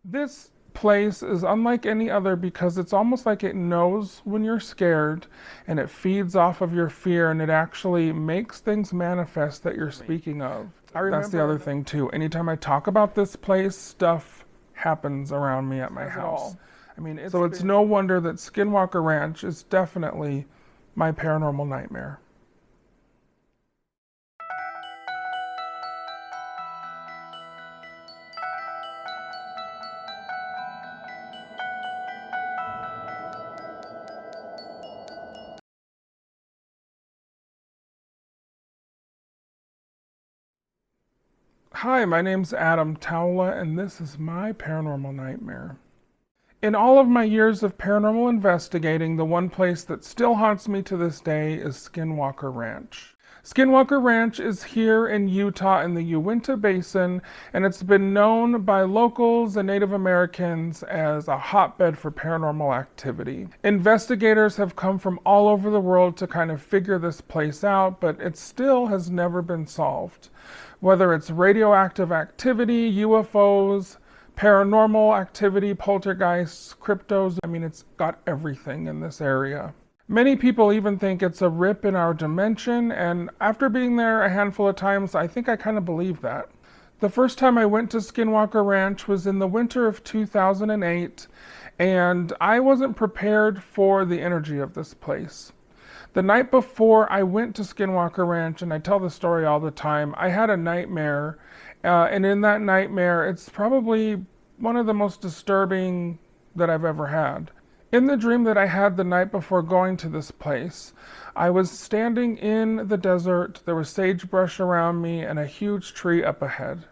This place is unlike any other because it's almost like it knows when you're scared and it feeds off of your fear and it actually makes things manifest that you're speaking of. That's the other thing too. Anytime I talk about this place, stuff happens around me at my house. So it's no wonder that Skinwalker Ranch is definitely my paranormal nightmare. Hi, my name's Adam Towla, and this is my paranormal nightmare. In all of my years of paranormal investigating, the one place that still haunts me to this day is Skinwalker Ranch. Skinwalker Ranch is here in Utah in the Uinta Basin, and it's been known by locals and Native Americans as a hotbed for paranormal activity. Investigators have come from all over the world to kind of figure this place out, but it still has never been solved. Whether it's radioactive activity, UFOs, paranormal activity, poltergeists, cryptos, it's got everything in this area. Many people even think it's a rip in our dimension, and after being there a handful of times, I think I kind of believe that. The first time I went to Skinwalker Ranch was in the winter of 2008, and I wasn't prepared for the energy of this place. The night before I went to Skinwalker Ranch, and I tell the story all the time, I had a nightmare, and in that nightmare, it's probably one of the most disturbing that I've ever had. In the dream that I had the night before going to this place, I was standing in the desert, there was sagebrush around me, and a huge tree up ahead.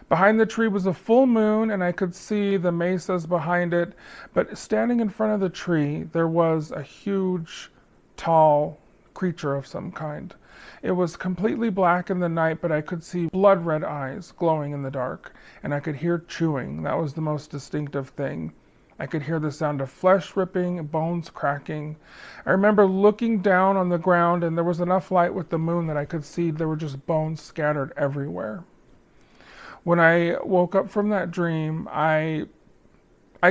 Behind the tree was a full moon, and I could see the mesas behind it, but standing in front of the tree, there was a huge, tall creature of some kind. It was completely black in the night, but I could see blood red eyes glowing in the dark, and I could hear chewing. That was the most distinctive thing. I could hear the sound of flesh ripping, bones cracking. I remember looking down on the ground, and there was enough light with the moon that I could see there were just bones scattered everywhere. When I woke up from that dream, I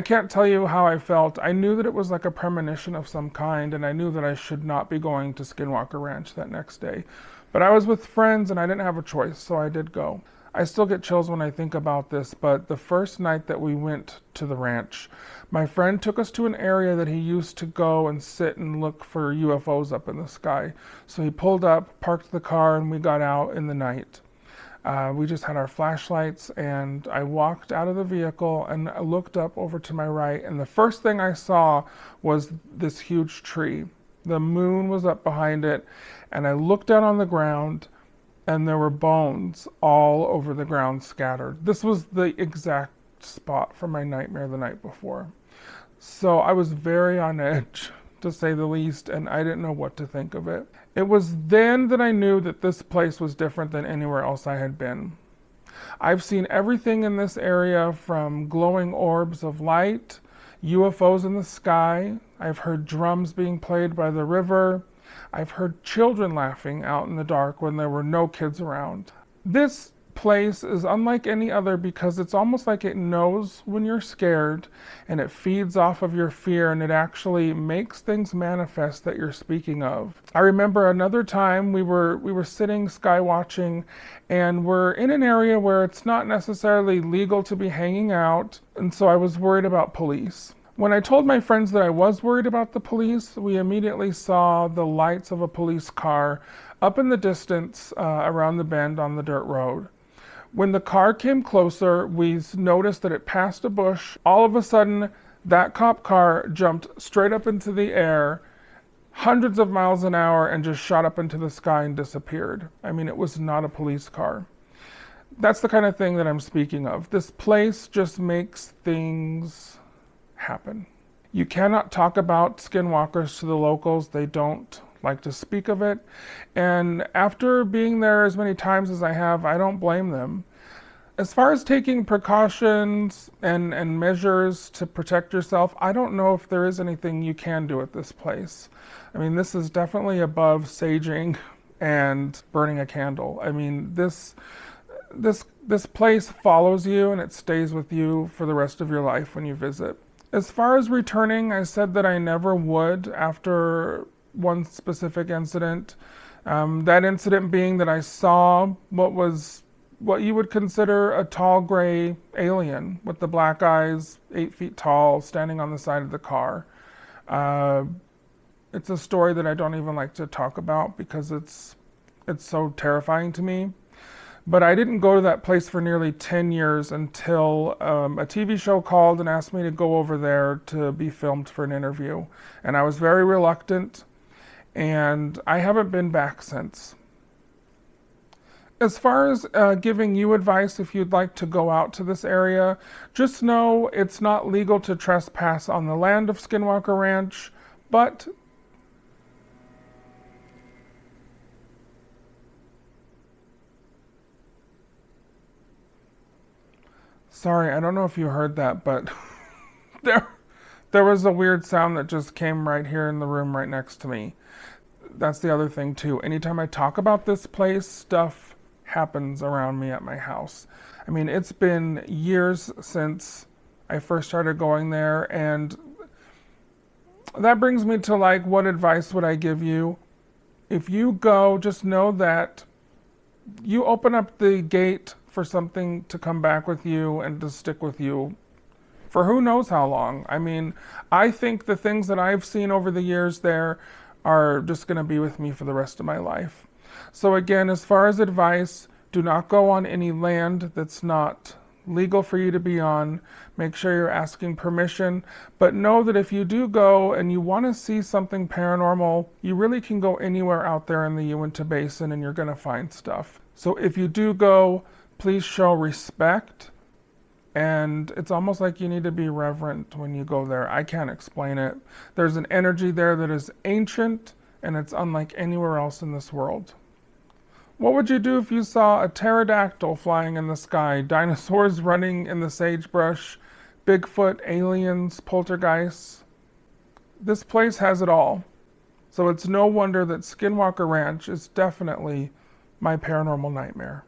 can't tell you how I felt. I knew that it was like a premonition of some kind, and I knew that I should not be going to Skinwalker Ranch that next day. But I was with friends, and I didn't have a choice, so I did go. I still get chills when I think about this, but the first night that we went to the ranch, my friend took us to an area that he used to go and sit and look for UFOs up in the sky. So he pulled up, parked the car, and we got out in the night. We just had our flashlights, and I walked out of the vehicle and I looked up over to my right, and the first thing I saw was this huge tree. The moon was up behind it, and I looked down on the ground, and there were bones all over the ground scattered. This was the exact spot from my nightmare the night before. So I was very on edge, to say the least, and I didn't know what to think of it. It was then that I knew that this place was different than anywhere else I had been. I've seen everything in this area from glowing orbs of light, UFOs in the sky. I've heard drums being played by the river. I've heard children laughing out in the dark when there were no kids around. This place is unlike any other because it's almost like it knows when you're scared and it feeds off of your fear and it actually makes things manifest that you're speaking of. I remember another time we were sitting sky watching, and we're in an area where it's not necessarily legal to be hanging out, and so I was worried about police. When I told my friends that I was worried about the police, we immediately saw the lights of a police car up in the distance around the bend on the dirt road. When the car came closer, we noticed that it passed a bush. All of a sudden, that cop car jumped straight up into the air, hundreds of miles an hour, and just shot up into the sky and disappeared. It was not a police car. That's the kind of thing that I'm speaking of. This place just makes things happen. You cannot talk about skinwalkers to the locals. They don't like to speak of it. And after being there as many times as I have, I don't blame them. As far as taking precautions and measures to protect yourself, I don't know if there is anything you can do at this place. This is definitely above saging and burning a candle. This place follows you and it stays with you for the rest of your life when you visit. As far as returning, I said that I never would after one specific incident. That incident being that I saw what you would consider a tall gray alien with the black eyes, 8 feet tall, standing on the side of the car. It's a story that I don't even like to talk about because it's so terrifying to me. But I didn't go to that place for nearly 10 years until a TV show called and asked me to go over there to be filmed for an interview. And I was very reluctant, and I haven't been back since. As far as giving you advice if you'd like to go out to this area, just know it's not legal to trespass on the land of Skinwalker Ranch, but sorry, I don't know if you heard that, but there was a weird sound that just came right here in the room right next to me. That's the other thing too. Anytime I talk about this place, stuff happens around me at my house. I mean, it's been years since I first started going there, and that brings me to like, what advice would I give you? If you go, just know that you open up the gate for something to come back with you and to stick with you for who knows how long. I mean, I think the things that I've seen over the years there are just going to be with me for the rest of my life. So again, as far as advice, do not go on any land that's not legal for you to be on. Make sure you're asking permission, but know that if you do go and you want to see something paranormal, you really can go anywhere out there in the Uinta Basin and you're going to find stuff. So if you do go, please show respect, and it's almost like you need to be reverent when you go there. I can't explain it. There's an energy there that is ancient, and it's unlike anywhere else in this world. What would you do if you saw a pterodactyl flying in the sky, dinosaurs running in the sagebrush, Bigfoot, aliens, poltergeists? This place has it all. So it's no wonder that Skinwalker Ranch is definitely my paranormal nightmare.